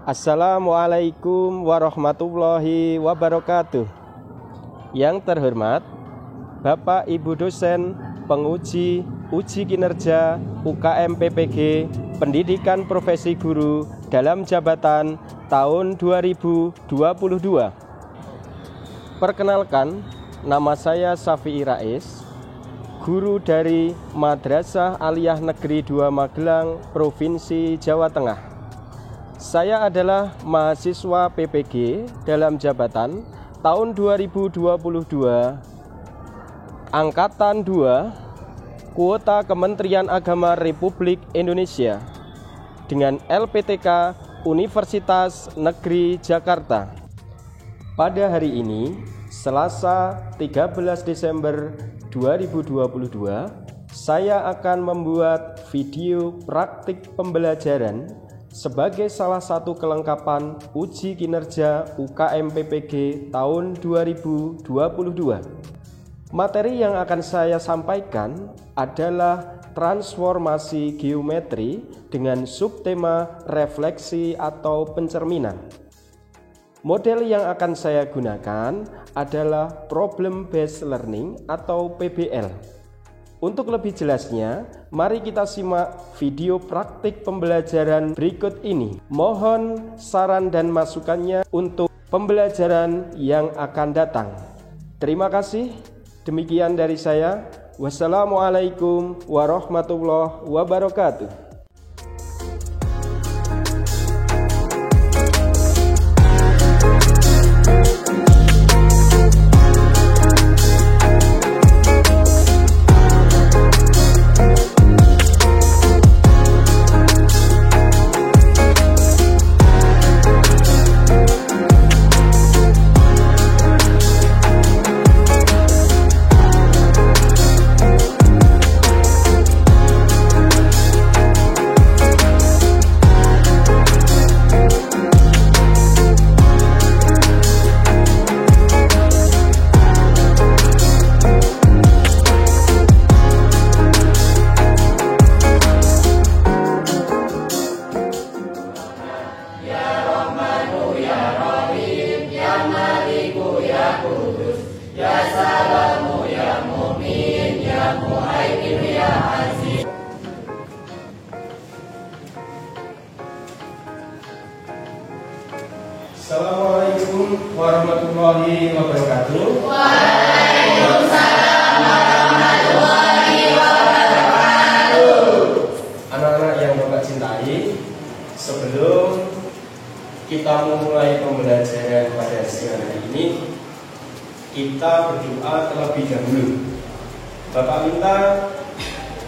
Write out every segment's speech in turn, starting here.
Assalamualaikum warahmatullahi wabarakatuh. Yang terhormat Bapak Ibu dosen penguji uji kinerja UKM PPG Pendidikan Profesi Guru dalam jabatan tahun 2022. Perkenalkan, nama saya Safi'i Rais, guru dari Madrasah Aliyah Negeri 2 Magelang, Provinsi Jawa Tengah. Saya adalah mahasiswa PPG dalam jabatan tahun 2022, Angkatan 2, kuota Kementerian Agama Republik Indonesia dengan LPTK Universitas Negeri Jakarta. Pada hari ini, Selasa 13 Desember 2022, saya akan membuat video praktik pembelajaran sebagai salah satu kelengkapan uji kinerja UKM PPG tahun 2022. Materi yang akan saya sampaikan adalah transformasi geometri dengan subtema refleksi atau pencerminan. Model yang akan saya gunakan adalah Problem Based Learning atau PBL. Untuk lebih jelasnya, mari kita simak video praktik pembelajaran berikut ini. Mohon saran dan masukannya untuk pembelajaran yang akan datang. Terima kasih. Demikian dari saya. Wassalamualaikum warahmatullahi wabarakatuh. Assalamualaikum warahmatullahi wabarakatuh. Waalaikumsalam warahmatullahi wabarakatuh. Anak-anak yang Bapak cintai, sebelum kita memulai pembelajaran pada siang hari ini, kita berdoa terlebih dahulu. Bapak minta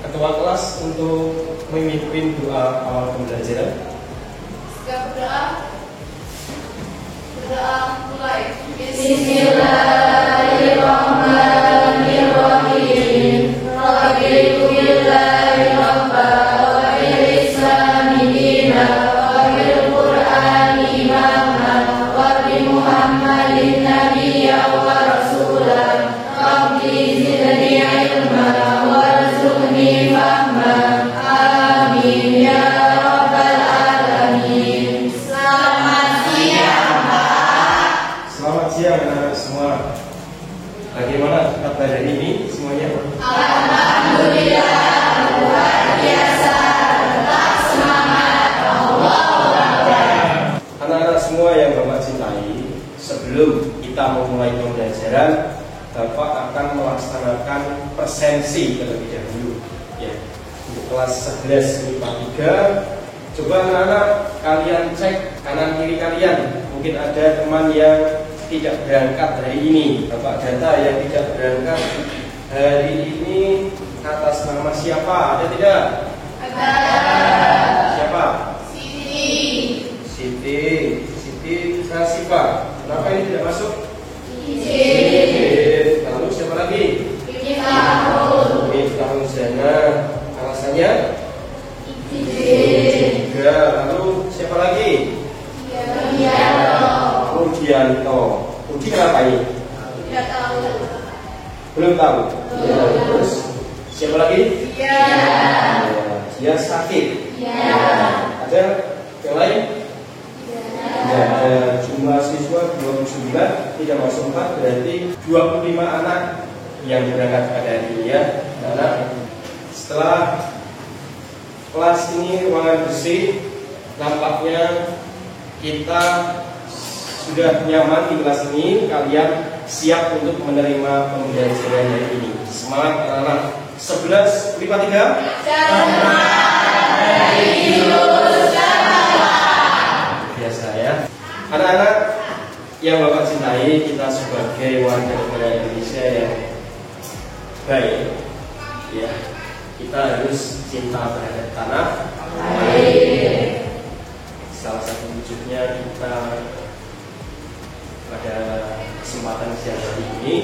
ketua kelas untuk memimpin doa awal pembelajaran. Doa mulai. Bismillahirrahmanirrahim. Raditu billahi rabba wa bil islami dina wa bil qur'ani imama wa bi muhammadin nabiyya wa rasulah. Rabbi zidni ilma warzuqni fahma. Amin ya rabbal alamin. Selamat siang anak-anak semua. Bagaimana kabar hari ini semuanya? Alhamdulillah, luar biasa. Tetap semangat. Anak-anak semua yang Bapak cintai, sebelum kita memulai pembelajaran, Bapak akan melaksanakan presensi terlebih dahulu. Ya, untuk kelas 11 MIPA 3, coba anak-anak kalian cek kanan kiri kalian. Mungkin ada teman yang tidak berangkat hari ini. Bapak data yang tidak berangkat hari ini atas nama siapa? Ada tidak? Ada. Siapa? Siti Nasifa. Kenapa ini tidak masuk? Izin. Lalu siapa lagi? Miftahul Zana. Alasannya? Izin. Lalu siapa lagi? Rudianto. Rudi ngapain? Tidak tahu. Belum tahu. Ya, terus siapa lagi? Ya. Dia sakit. Ya. Ada yang lain? tidak masuk 4 berarti 25 anak yang berangkat pada hari ini ya. Karena setelah kelas ini ruangan bersih, nampaknya kita sudah nyaman di kelas ini. Kalian siap untuk menerima pembelajaran hari ini. Semangat anak-anak. 11 lipat 3 biasa ya. Anak-anak yang Bapak cintai, kita sebagai warga negara Indonesia yang baik ya, kita harus cinta terhadap tanah air. Salah satu wujudnya kita pada kesempatan siang hari ini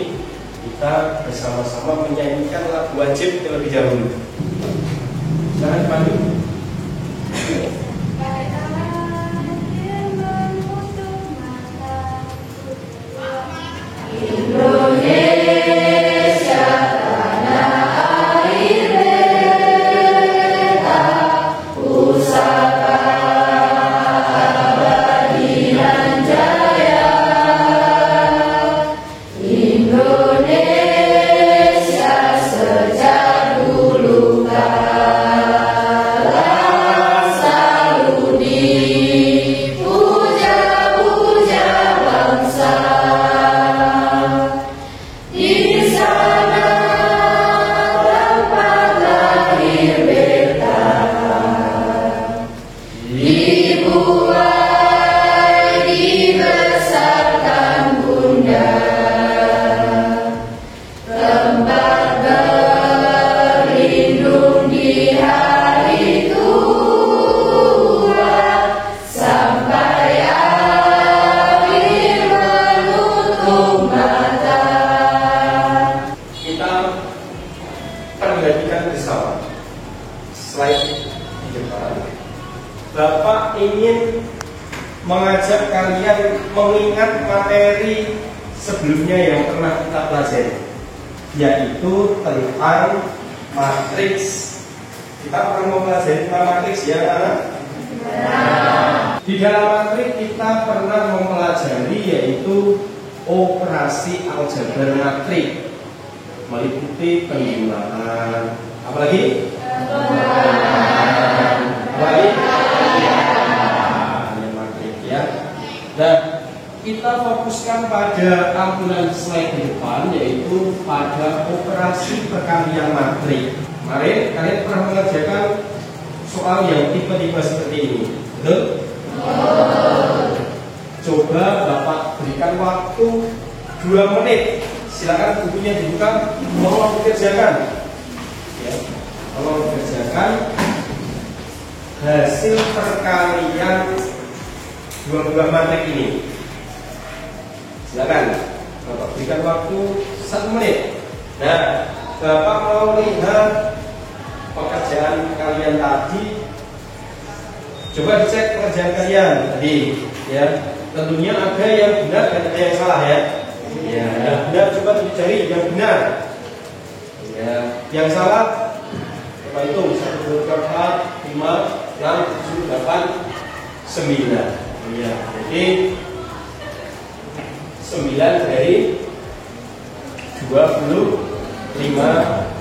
kita bersama-sama menyanyikan lagu wajib terlebih dahulu. Jangan dipandu. Indonesia tanah air beta, pusaka abadi dan jaya. Indonesia sejak dulu kala selalu dipuja-puja bangsa. Di sana tempat lahir beta, dibuai dibesarkan bunda, tempat berlindung di hari tua, sampai akhir menutup mata. Kita perhatikan bersama slide di depan. Bapak ingin mengajak kalian mengingat materi sebelumnya yang pernah kita pelajari, yaitu tentang matriks. Kita pernah mempelajari tentang matriks ya anak? Di dalam matriks kita pernah mempelajari yaitu operasi aljabar matrik, meliputi penjumlahan, apalagi? Apalagi? Matrik ya. Nah, kita fokuskan pada ampunan slide di depan, yaitu pada operasi perkalian matrik. Kemarin kalian pernah mengerjakan soal yang tipe-tipe seperti ini, betul? Coba Bapak berikan waktu 2 menit. Silakan bukunya dibuka, tolong dikerjakan. Ya, tolong dikerjakan hasil perkalian dua buah matrik ini. Silakan, Bapak berikan waktu 1 menit. Nah, Bapak mau lihat pekerjaan kalian tadi. Coba dicek pekerjaan kalian tadi, ya. Tentunya ada yang benar dan ada yang salah ya. Ya, yang benar coba dicari yang benar. Ya, yang salah coba hitung 1, 2, 3, 4, 5, 6, 7, 8, 9. Ya, jadi 9 dari 25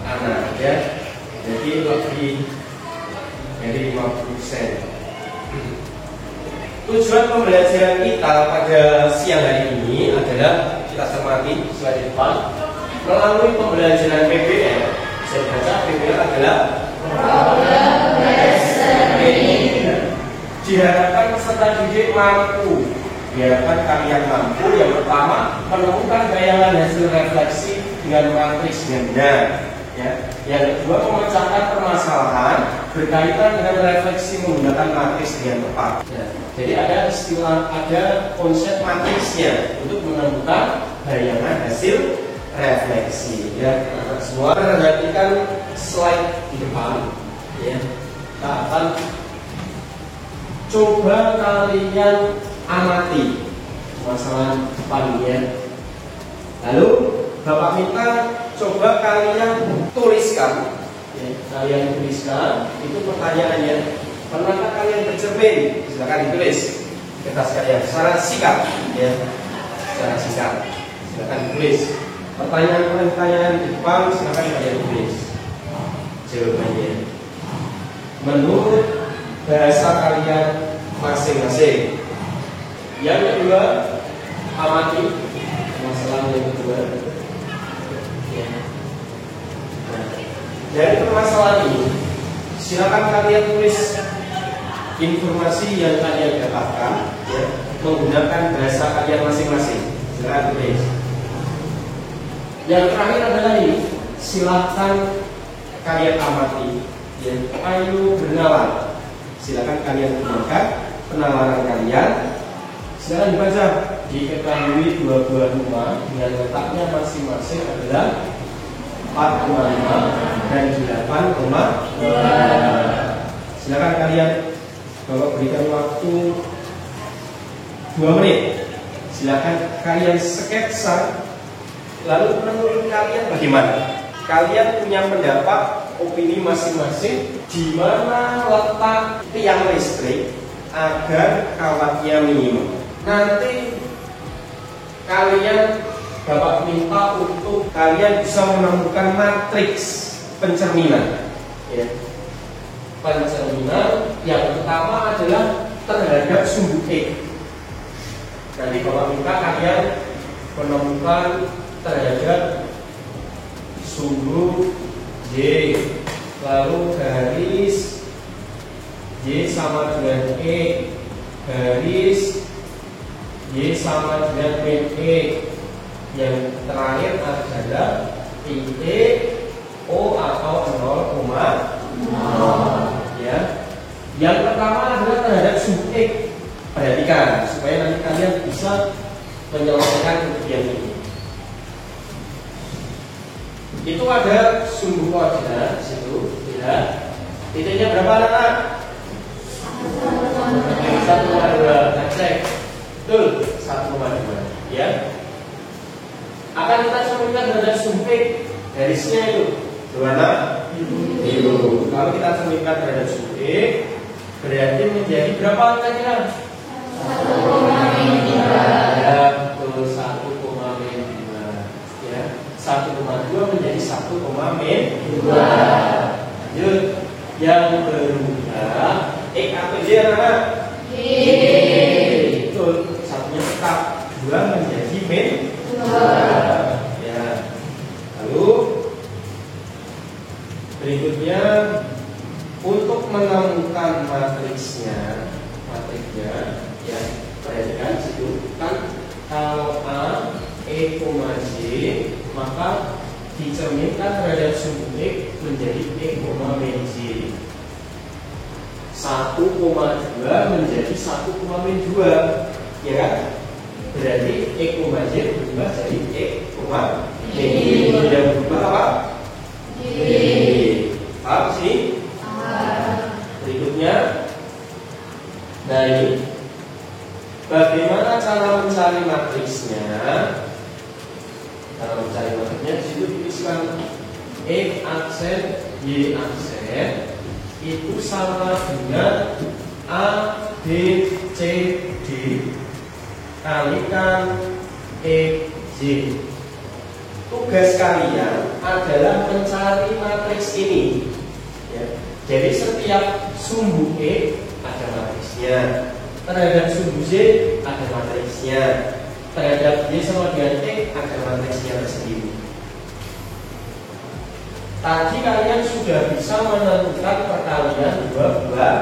anak ya. Jadi lebih dari 50%. Tujuan pembelajaran kita pada siang hari ini adalah kita cermati slide depan. Melalui pembelajaran PBL, bisa dibaca PBL adalah diharapkan peserta didik mampu, diharapkan kalian mampu yang pertama menemukan bayangan hasil refleksi dengan matriks dengan benar. Ya. Yang kedua, memecahkan permasalahan berkaitan dengan refleksi menggunakan matriks dengan tepat. Ya. Jadi ada istilah, ada konsep matriksnya untuk menemukan bayangan hasil refleksi. Ya, semua perhatikan slide di depan. Ya, kita akan coba kalian amati masalah depannya. Lalu Bapak minta coba kalian tuliskan, ya, kalian tuliskan itu pertanyaannya. Pernahkah kalian bercermin? Silakan ditulis kertas kalian secara singkat, ya. secara singkat. Silakan tulis. Pertanyaan-pertanyaan di depan silakan kalian tulis jawabannya menurut bahasa kalian masing-masing. Yang kedua, amati masalah yang kedua. Nah, dari permasalahan ini, silakan kalian tulis informasi yang kalian dapatkan, ya, menggunakan bahasa kalian masing-masing. Silakan tulis. Yang terakhir adalah ini, silakan kalian amati, ya, ayo bernalar. Silakan kalian gunakan penalaran kalian. Silakan dibaca. Diketahui dua buah rumah dengan letaknya masing-masing adalah 4,5 dan 8,2. Silakan kalian, kalau berikan waktu 2 menit, silakan kalian sketsa. Lalu menurut kalian bagaimana? Kalian punya pendapat, opini masing-masing di mana letak tiang listrik agar kawatnya minimum. Nanti kalian Bapak minta untuk kalian bisa menemukan matriks pencerminan, ya. Pencerminan yang pertama adalah terhadap sumbu E. Nanti Bapak minta kalian menemukan terhadap sumbu Y, lalu garis Y sama dengan E, garis Y sama dengan E. Yang terakhir adalah titik O atau 0,0, ya. Yang pertama adalah terhadap sumbu X. Perhatikan supaya nanti kalian bisa menyelesaikan ujian ini. Itu ada sumbu koordinat di situ, ya. Titiknya berapa anak? 1,2. Cek. Betul, 1,2, ya. Akan kita cerminkan terhadap sumbu X. Garisnya itu berwarna biru. Kalau kita cerminkan terhadap sumbu X, berarti menjadi berapa kira-kira? 1,2. Ya, betul, 1,2. Ya, 1,2 menjadi 1,2. Lanjut, yang berubah X atau Y anak? Y. Betul, satunya tetap, 2 menjadi min 2. Ya. Lalu berikutnya untuk menemukan matriksnya, ya, perhatikan situ kan kalau A, E, J, maka dicerminkan terhadap sumbu X menjadi E, J. 1,2 menjadi 1,2, ya kan? Berarti E, J berubah jadi E, J. Yang berubah apa? Paham sih? Berikutnya, nah ini bagaimana cara mencari matriksnya? Cara mencari matriksnya di situ tuliskan X aksen Y aksen itu sama dengan A, B, C, D kalikan E, J. Tugas kalian adalah mencari matriks ini, ya. Jadi setiap sumbu E ada matriksnya, terhadap sumbu Z ada matriksnya, terhadap Y sama dengan E ada matriksnya tersendiri. Tadi kalian sudah bisa menentukan perkalian dua buah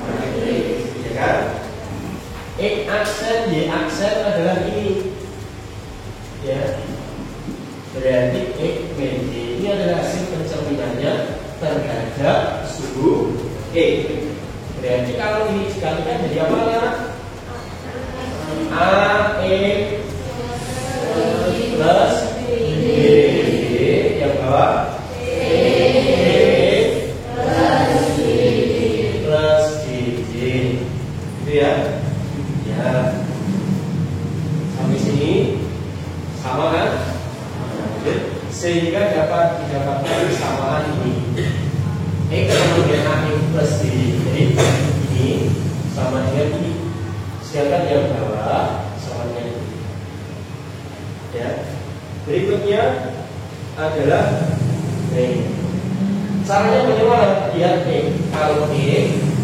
matriks, ya kan? X aksen Y aksen adalah ini, ya. Berarti X min Y ini adalah hasil pencerminannya terhadap sumbu E. Berarti kalau ini dikalikan jadi apa ya? A, E plus D. Yang bawah E plus DJ. Itu ya. Ya. Sampai sini sama kan? Sehingga dapat didapatkan kesamaan ini. X sama dengan A plus D. Jadi ini sama dengan ini. Sedangkan yang bawah sama dengan ini. selanjutnya adalah B. Caranya bagaimana? Lihat B. Kalau B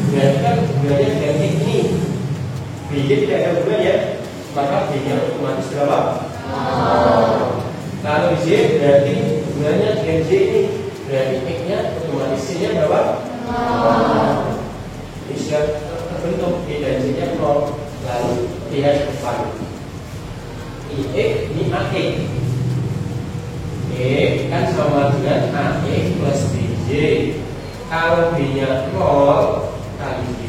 berarti kan hubungannya dengan X ini. B tidak ada hubungannya, maka B nya otomatis berapa? Kalau Z berarti hubungannya dengan Z ini, berarti X nya otomatis C nya berapa? Ini sudah terbentuk B dan Z nya 0. Lalu lihat depan. Ini AX. E kan sama dengan AX plus BJ. Kalau B nya 0 kali J,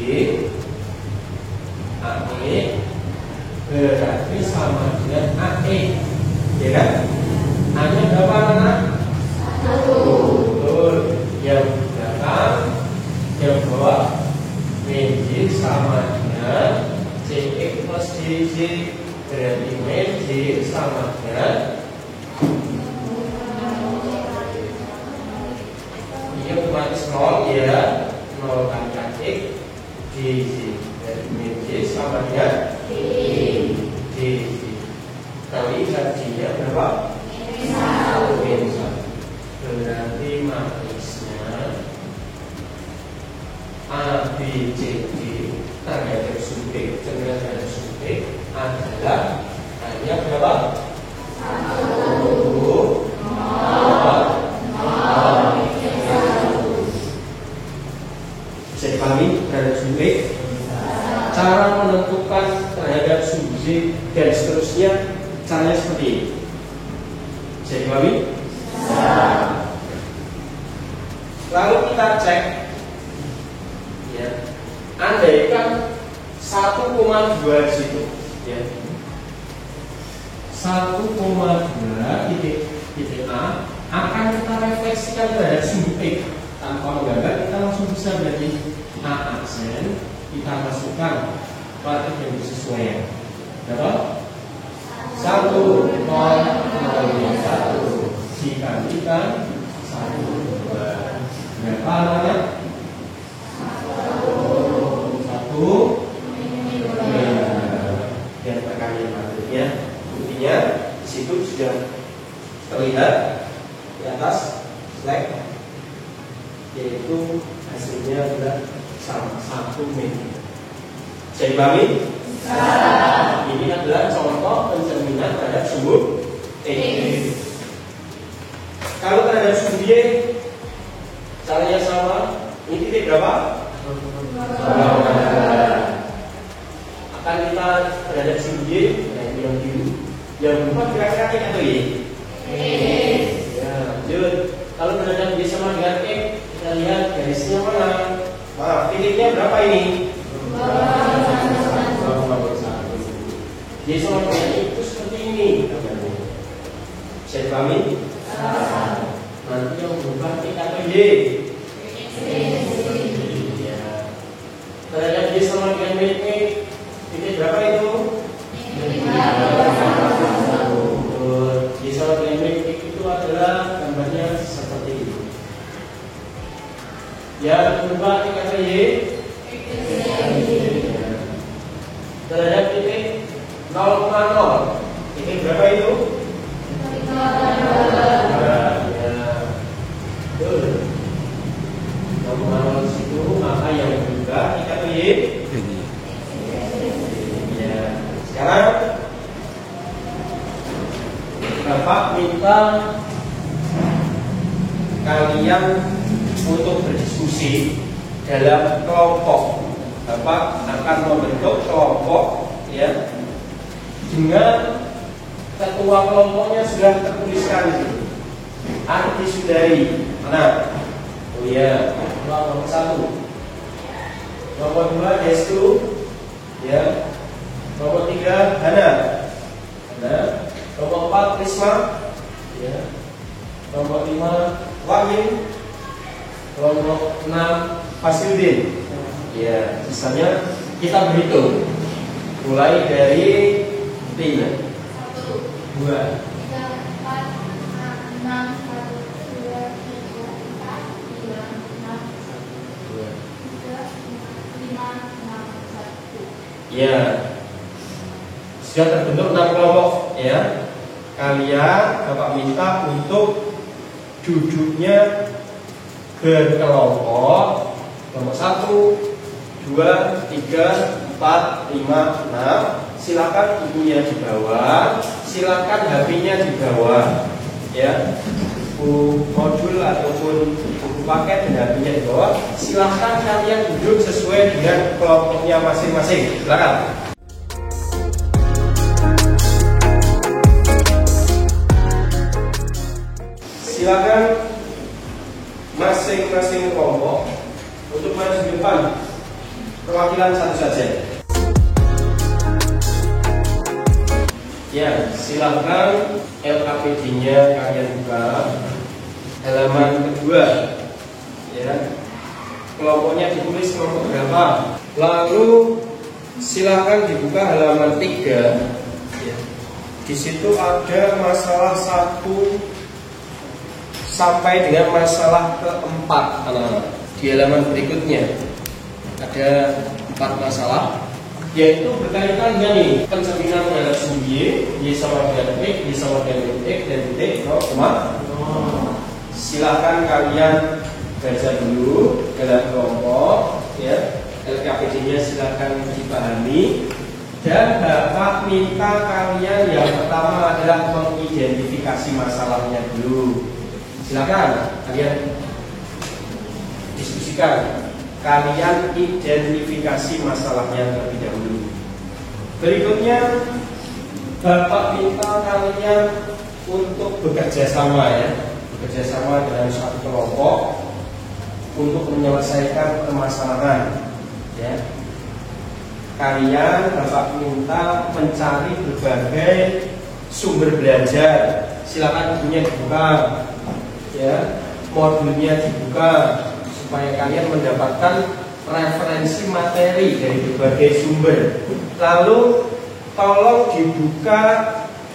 AX berarti sama dengan AX, ya kan? A nya berapa anak? 1. Betul. Yang belakang, yang bawah BJ sama dengan CX plus DJ, berarti BJ sama dengan ini otomatis 0 ya, 0 kali X DJ, dari BJ sama dengan DJ. Kali J-nya berapa? Min 1. Berarti matriksnya A, B, C, D terhadap sub X terhadap sub X adalah hanya berapa? 1, 0, 0. Bisa dipahami terhadap sub X? Cara menentukan terhadap sub Z dan seterusnya caranya seperti ini. Bisa dipahami? Lalu kita cek, ya, andaikan 1,2 di situ, ya, 1,2 titik A akan kita refleksikan terhadap sumbu X. Tanpa menggambar kita langsung bisa berarti A aksen kita masukkan pada yang disesuaikan. Berapa? 1, 0, 0, 1 dikalikan 1, 2. Berapa namanya? 1. Yang terkali maksudnya, intinya di situ sudah terlihat di atas slide, yaitu hasilnya adalah sama 1 mm. Bisa dipahami? Ini adalah contoh pencerminan terhadap sumbu X. Kalau terhadap sumbu Y, caranya sama. Ini titik berapa? Akan kita terhadap sumbu Y, nah ini yang biru. Yang berubah kira-kira X atau Y? Ya, lanjut. Kalau terhadap Y sama dengan X, kita lihat garisnya mana? Maaf, titiknya berapa ini? Y sama dengan itu seperti ini. Bisa dipahami? Nanti yang berubah X atau Y? Ya. Terhadap Y sama dengan X, titik berapa itu? Y sama dengan X itu adalah gambarnya seperti ini. Yang berubah X atau Y? Terhadap titik 0,0, titik berapa itu? 0,0 situ, maka yang berubah X atau Y? Ya. Sekarang Bapak minta kalian untuk berdiskusi dalam kelompok. Bapak akan membentuk kelompok, ya, dengan ketua kelompoknya sudah tertuliskan di sini. Arti Sudari. Mana? Oh ya, nomor 1. Nomor 2 Destu, ya. Nomor 3 Hana. Nomor 4 Prisma, ya. Nomor 5 Wahyu. Nomor 6 Fasiludin. Ya, sisanya kita berhitung mulai dari 3, 1, 2, 3, 4, 5, 6, 1, 2, 3, 4, 5, 6, 1. Ya, sudah terbentuk 6 kelompok, ya. kalian Bapak minta untuk duduknya berkelompok nomor 1, 2, 3, 4, 5, 6. Silakan bukunya di bawah, silakan HP-nya di bawah, ya. Buku modul ataupun buku paket dan HP-nya di bawah. Silakan kalian duduk sesuai dengan kelompoknya masing-masing. Silakan. Silakan masing-masing kelompok untuk maju di depan, perwakilan satu saja. Ya, silakan LKPD-nya kalian buka halaman kedua. Ya, kelompoknya ditulis kelompok berapa. Lalu silakan dibuka halaman 3. Ya. Di situ ada masalah 1 sampai dengan masalah keempat, anak-anak. Di halaman berikutnya ada 4 masalah, yaitu berkaitan dengan ini pencerminan terhadap sumbu Y sama dengan X, Y sama dengan X, dan titik 0, silakan kalian baca dulu dalam kelompok, ya. LKPD-nya silakan dipahami. Dan Bapak minta kalian yang pertama adalah mengidentifikasi masalahnya dulu. Silakan kalian diskusikan, kalian identifikasi masalahnya terlebih dahulu. Berikutnya Bapak minta kalian untuk bekerja sama, ya, bekerja sama dengan suatu kelompok untuk menyelesaikan permasalahan, ya. Kalian Bapak minta mencari berbagai sumber belajar. Silakan bukunya dibuka, ya, modulnya dibuka supaya kalian mendapatkan referensi materi dari berbagai sumber. Lalu tolong dibuka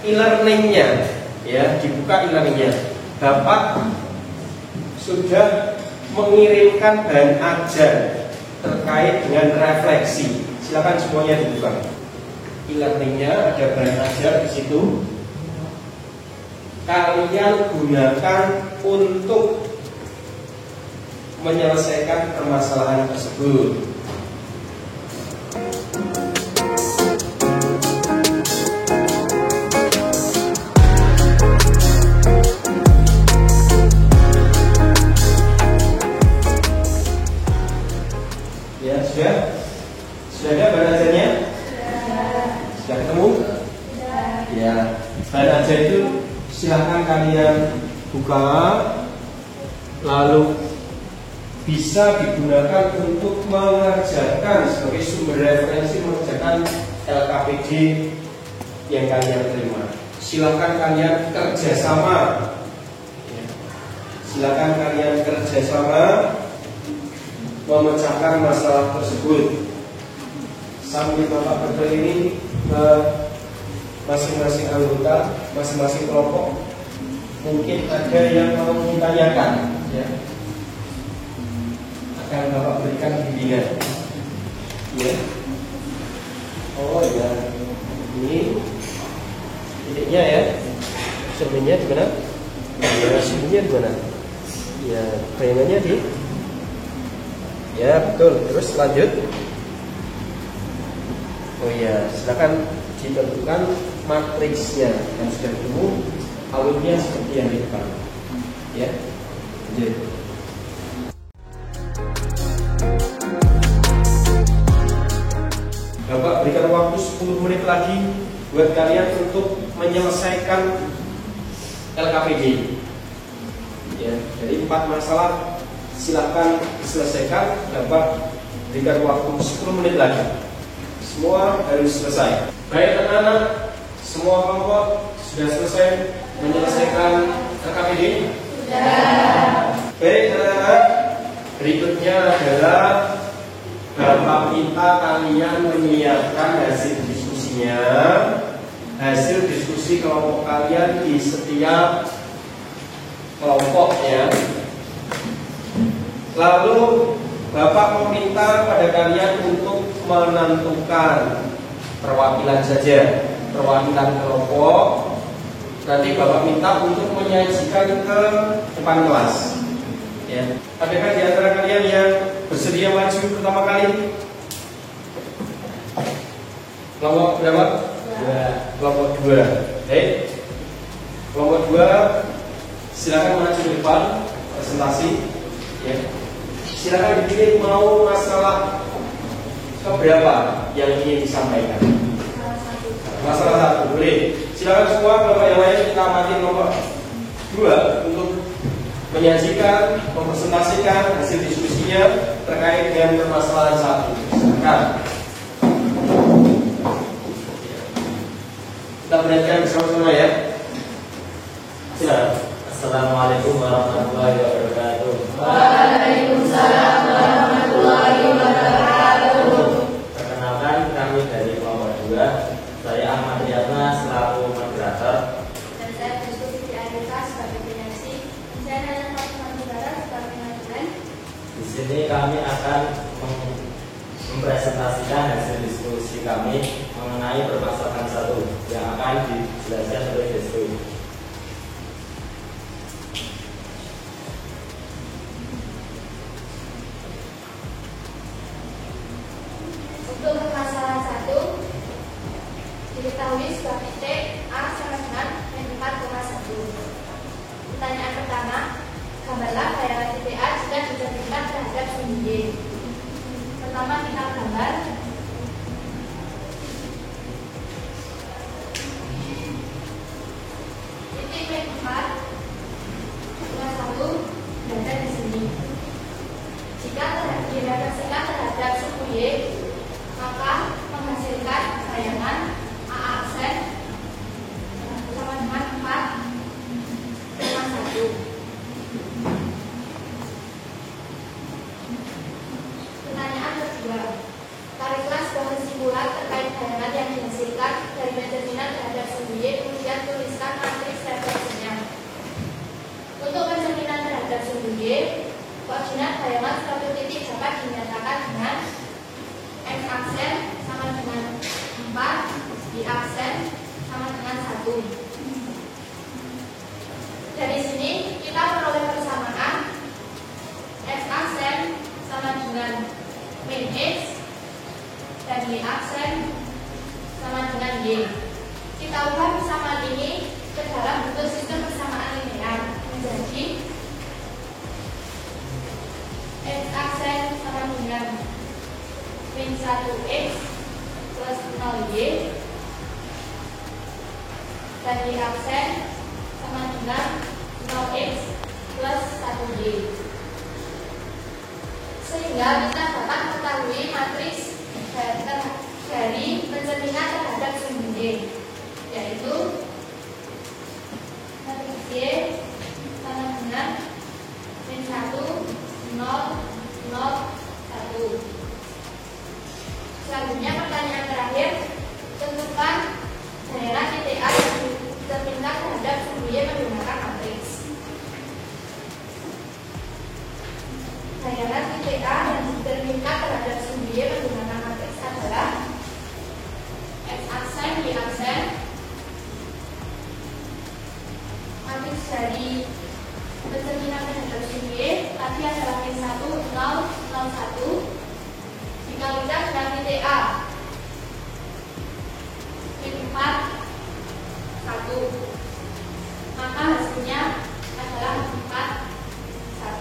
e-learningnya, ya, dibuka e-learningnya. Bapak sudah mengirimkan bahan ajar terkait dengan refleksi. Silakan semuanya dibuka. E-learningnya ada bahan ajar di situ. Kalian gunakan untuk menyelesaikan permasalahan tersebut. Ya, sudah ada bahan ajarnya? Sudah ketemu? Ya, bahan ajar itu silahkan kalian buka, lalu bisa digunakan untuk mengerjakan sebagai sumber referensi mengerjakan LKPD yang kalian terima. Silakan kalian kerjasama, ya. Silakan kalian kerjasama memecahkan masalah tersebut. Sambil Bapak berkeliling ke masing-masing anggota, masing-masing kelompok, mungkin ada yang mau ditanyakan, ya. Akan Bapak berikan bimbingan, ya. Oh ya, ini titiknya, ya. Cerminnya di mana? Ya, sumbunya di mana? Ya, bayangannya di. Ya, betul. Terus lanjut. Oh ya, silakan ditentukan matriksnya yang sudah ketemu, alurnya seperti yang di depan, ya. Lanjut. Bapak berikan waktu 10 menit lagi buat kalian untuk menyelesaikan LKPD, ya. Jadi 4 masalah silakan diselesaikan. Bapak berikan waktu 10 menit lagi. Semua harus selesai. Baik anak-anak, semua kelompok sudah selesai menyelesaikan LKPD? Sudah. Baik anak-anak, berikutnya adalah Bapak minta kalian menyiapkan hasil diskusinya, hasil diskusi kelompok kalian di setiap kelompok, ya. Lalu Bapak meminta pada kalian untuk menentukan perwakilan saja, perwakilan kelompok nanti Bapak minta untuk menyajikan ke depan kelas. Ya. Adakah di antara kalian yang bersedia maju pertama kali? Kelompok berapa? Kelompok 2. Baik. Kelompok 2 silakan maju ke depan presentasi. Ya. Silakan dipilih mau masalah keberapa yang ingin disampaikan. Masalah 1 boleh. Silakan semua kelompok yang lain kita amati nomor 2 untuk menyajikan, mempresentasikan hasil diskusinya terkait dengan permasalahan 1. Silakan. Kita perhatikan bersama-sama ya. Silakan. Assalamualaikum warahmatullahi wabarakatuh. Waalaikumsalam warahmatullahi wabarakatuh. Perkenalkan, kami dari kelompok 2. Saya Ahmad Riyadna selaku moderator. Dan saya Yusuf Fitri Arifah sebagai penyaksi. Saya Nana Fatimah Negara sebagai majuan. Di sini kami akan mempresentasikan hasil diskusi kami mengenai permasalahan 1 yang akan dijelaskan oleh Destu. Untuk permasalahan 1, diketahui sebuah titik A sama dengan -4,1. Pertanyaan pertama, gambarlah bayangan titik A jika dijadikan terhadap sumbu Y. Pertama kita gambar titik P4,1 berada di sini. Jika direfleksikan terhadap sumbu Y, maka menghasilkan bayangan A aksen sama dengan 4,1. Pertanyaan kedua, tariklah sebuah kesimpulan terkait bayangan yang dihasilkan dari pencerminan terhadap sumbu Y, kemudian tuliskan matriks refleksinya. Untuk pencerminan terhadap sumbu Y, koordinat bayangan suatu titik dapat dinyatakan dengan X aksen sama dengan 4, Y aksen sama dengan 1. Dari sini kita memperoleh persamaan X aksen sama dengan min X dan Y aksen sama dengan Y. Kita ubah persamaan ini ke dalam bentuk sistem persamaan linear menjadi X aksen sama dengan min 1X plus 0Y dan Y aksen sama dengan 0X plus 1Y. Sehingga kita dapat mengetahui matriks dari pencerminan terhadap sumbu Y, yaitu matriks Y sama dengan min 1, 0, 0, 1. Selanjutnya pertanyaan terakhir, tentukan daerah titik A yang terpindah terhadap sumbu Y menggunakan matriks. Daerah titik A yang terpindah terhadap sumbu Y menggunakan matriks adalah X aksen, Y aksen. Matriks dari pencerminan terhadap sumbu Y tadi adalah min 1, 0, 0, 1. Dikalikan dengan titik A min 4, 1, maka hasilnya adalah 4,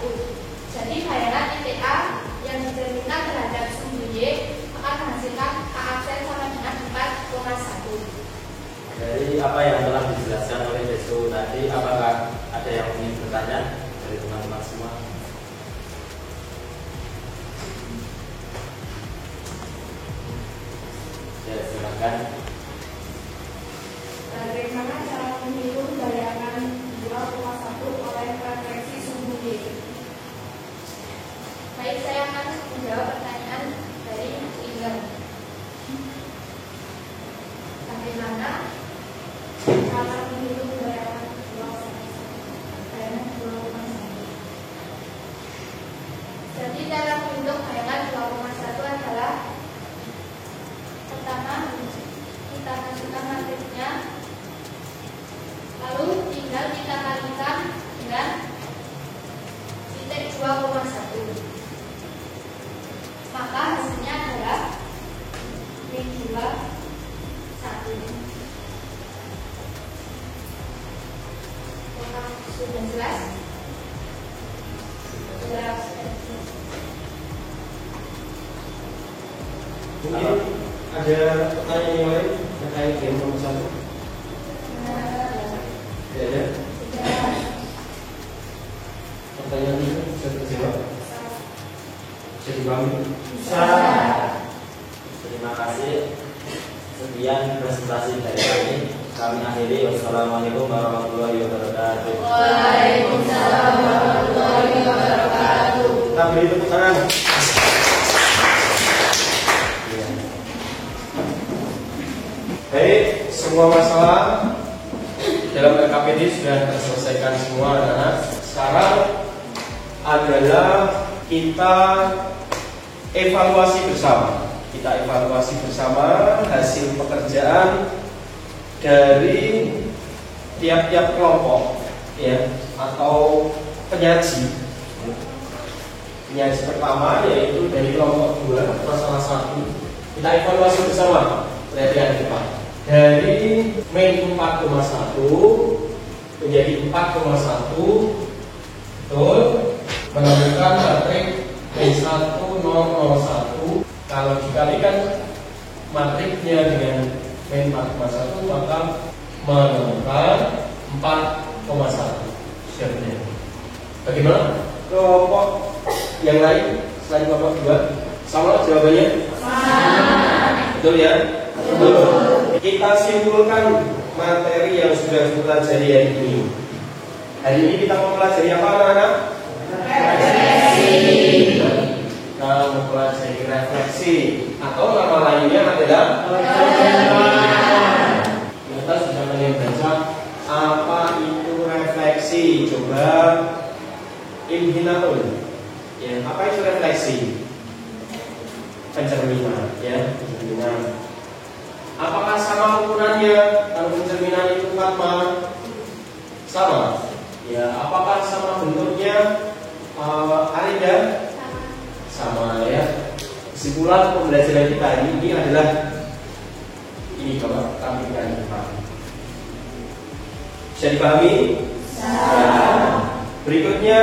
1. Jadi bayangan titik A yang dicerminkan terhadap sumbu Y akan menghasilkan A aksen sama dengan 4,1. Dari apa yang telah dijelaskan oleh Destu tadi, apakah ada yang ingin bertanya dari teman-teman semua? Ya, silakan. Bagaimana cara menghitung bayangan 2,1 oleh refleksi sumbu Y? Baik, saya akan menjawab pertanyaan dari Ingrid. Bagaimana cara menghitung bayangan 2,1? Jadi cara menghitung bayangan 2,1 adalah pertama kita masukkan matriksnya, Lalu tinggal kita kalikan dengan titik 2,1. Maka hasilnya adalah min 2, 1. Sudah jelas? Jelas. Mungkin ada pertanyaan yang lain terkait game nomor 1? Tidak ada? Pertanyaan ini bisa terjawab? Bisa dipahami? Bisa. Terima kasih. Sekian presentasi dari kami. Kami akhiri. Wassalamualaikum warahmatullahi wabarakatuh. Waalaikumsalam warahmatullahi wabarakatuh. Kita beri tepuk tangan. Baik, semua masalah dalam LKPD sudah terselesaikan semua anak-anak. Sekarang adalah kita evaluasi bersama. Kita evaluasi bersama hasil pekerjaan dari tiap-tiap kelompok, ya, atau penyaji. Penyaji pertama yaitu dari kelompok 2 masalah 1. Kita evaluasi bersama. Lihat yang depan. Dari min 4,1 menjadi 4,1, betul, menemukan matrik min1001. Kalau dikalikan matriknya dengan min 4,1 maka menemukan 4,1. Siapnya. Bagaimana? Kelompok yang lain selain kelompok 2 sama jawabannya? Betul ya? Betul. Kita simpulkan materi yang sudah kita pelajari hari ini. Hari ini kita mau pelajari apa anak-anak? Refleksi. Kita mempelajari refleksi atau nama lainnya adalah terjemahan. Kita sudah baca apa itu refleksi. Coba imhinaun. Ya, apa itu refleksi? Pencerminan, ya, pencerminan. Apakah sama ukurannya? Kalau pencerminan itu sama? Sama. Ya, apakah sama bentuknya? Arida? Sama ya. Kesimpulan pembelajaran kita ini adalah ini Bapak tampilkan Pak. Bisa dipahami? Nah, berikutnya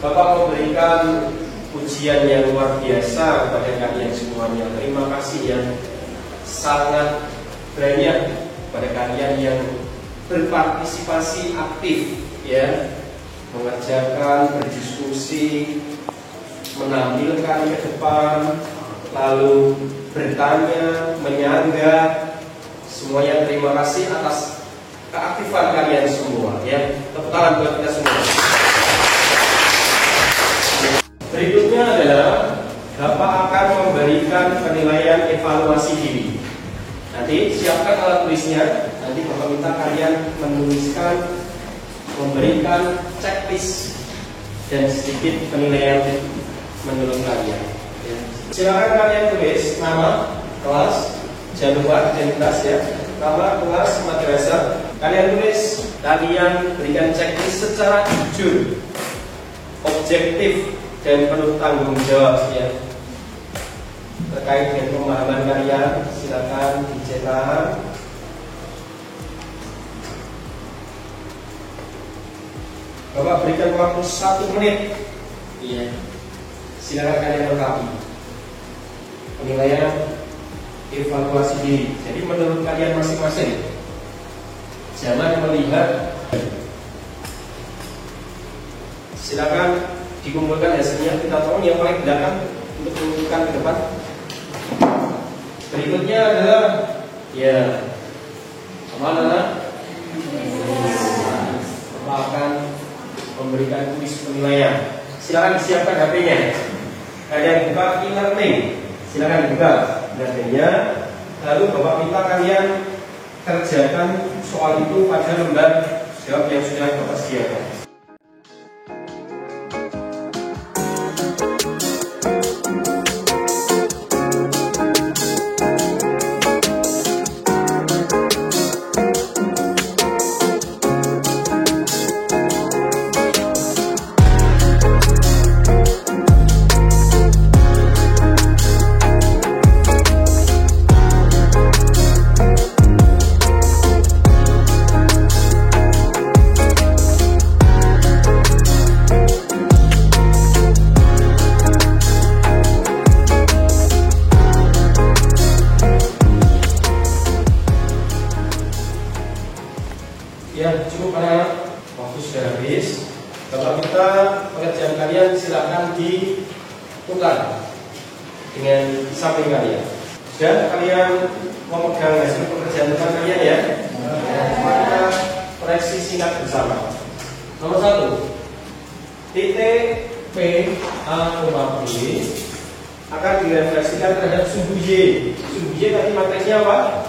Bapak memberikan pujian yang luar biasa kepada kalian semuanya. Terima kasih ya. Sangat banyak pada kalian yang berpartisipasi aktif ya, mengerjakan, berdiskusi, menampilkan ke depan, lalu bertanya, menyanggah. Semuanya terima kasih atas keaktifan kalian semua ya. Tepuk tangan buat kita semua. Berikutnya adalah Bapak akan memberikan penilaian evaluasi diri. Nanti siapkan alat tulisnya. Nanti Bapak minta kalian menuliskan, memberikan checklist dan sedikit penilaian menurut kalian. Ya. Silakan kalian tulis nama, kelas, jadwal, identitas ya, nama, kelas, madrasah. Kalian tulis, kalian berikan checklist secara jujur, objektif dan penuh tanggung jawab ya. Terkait dengan pemahaman kalian, silakan dicetak. Bapak berikan waktu 1 menit. Iya. Silakan kalian lengkapi penilaian evaluasi diri. Jadi menurut kalian masing-masing, jangan melihat. Silakan dikumpulkan hasilnya. Kita tolong yang paling belakang untuk menunjukkan ke depan. Berikutnya adalah ya anak-anak akan memberikan kuis penilaian. Silakan disiapkan HP-nya. Kalian buka e-learning. Silakan dibuka HP-nya. Lalu Bapak minta kalian kerjakan soal itu pada lembar jawab yang sudah Bapak sediakan. kalian silakan ditukar dengan samping kalian. Dan kalian memegang hasil pekerjaan teman kalian ya. Maka koreksi singkat bersama. Nomor 1, titik P A, B akan direfleksikan terhadap sumbu Y. Sumbu Y tadi matriksnya apa?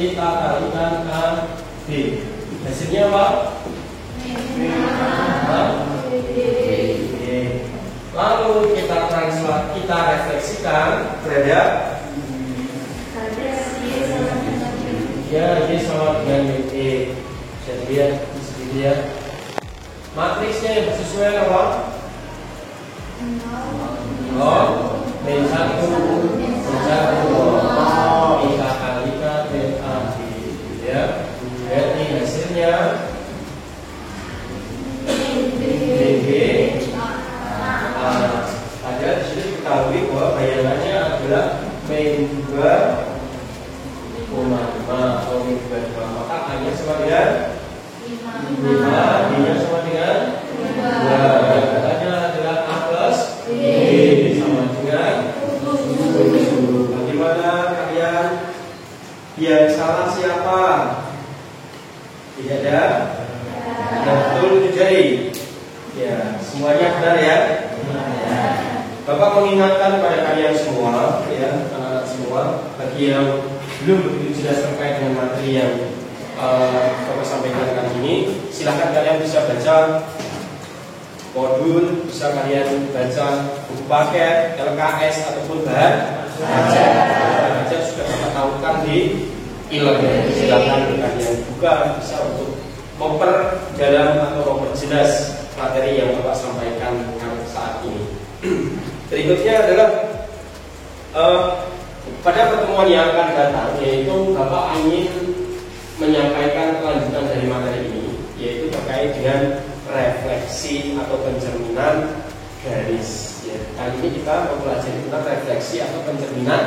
Kita kalikan A, B. Hasilnya apa? Lalu kita refleksikan terhadap ya, Y sama dengan E. Jadi ya, matriksnya yang sesuai apa? Min 1 kita kalikan min A, B, ya. Berarti hasilnya BG A. Ada di sini diketahui bahwa bayangannya adalah min 2,5 atau min 2,5, maka A-nya sama dengan 5, B-nya sama dengan 2. Katanya adalah A plus B sama dengan 7. Bagaimana kalian? Yang salah siapa? Tidak ada? Betul, 7 jari. Ya, semuanya benar ya? Bapak mengingatkan pada kalian semua, ya, anak-anak semua, bagi yang belum begitu jelas terkait dengan materi yang Bapak sampaikan kali ini, silahkan kalian bisa baca modul, bisa kalian baca buku paket, LKS ataupun bahan ajar sudah Bapak tahukan di e-learning. Silahkan kalian buka, bisa untuk memperdalam atau memperjelas materi yang Bapak sampaikan saat ini. Berikutnya adalah pada pertemuan yang akan datang, yaitu Bapak ingin menyampaikan kelanjutan dari materi ini, yaitu terkait dengan refleksi atau pencerminan garis. Ya, kali ini kita mempelajari tentang refleksi atau pencerminan.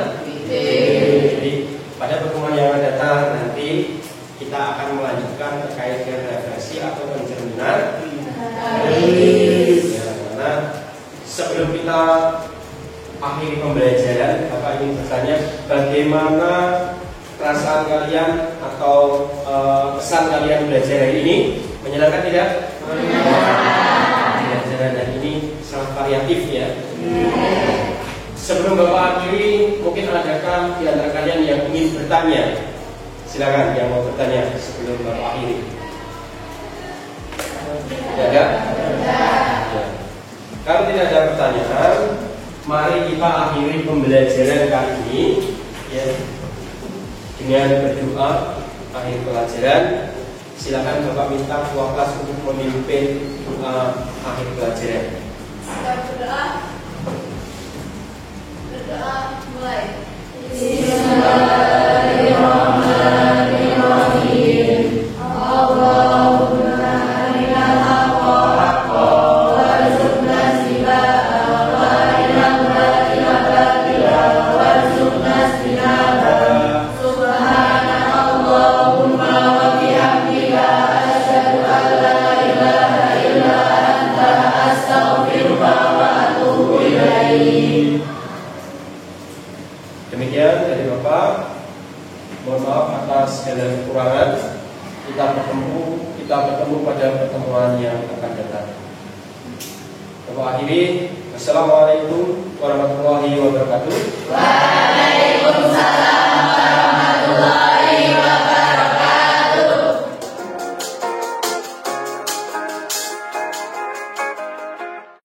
Jadi pada pertemuan yang akan datang nanti kita akan melanjutkan terkait dengan refleksi atau pencerminan garis. Ya, karena sebelum kita akhiri pembelajaran, Bapak ingin bertanya bagaimana perasaan kalian atau kesan kalian belajar hari ini? Menyenangkan tidak? Pembelajaran hari ini sangat variatif ya. Sebelum Bapak akhiri, mungkin adakah di antara kalian yang ingin bertanya? Silakan yang mau bertanya sebelum Bapak akhiri. Tidak ada? Ya. Kalau tidak ada pertanyaan, mari kita akhiri pembelajaran kali ini ya, dengan berdoa akhir pelajaran. Silakan Bapak minta ketua kelas untuk memimpin doa akhir pelajaran. Berdoa mulai. Bismillahirrahmanirrahim. Allahumma arina al-haqqa warzuqna ittiba'ahu wa arina al-batila warzuqna ijtinabahu. Subhanakallahumma wa bihamdika asyhadu an la ilaha illa anta astaghfiruka wa atubu ilaik. Demikian dari Bapak. Mohon maaf atas segala kekurangan. Kita bertemu pada pertemuan yang akan datang. Bapak akhiri. Assalamualaikum warahmatullahi wabarakatuh. Waalaikumsalam warahmatullahi wabarakatuh.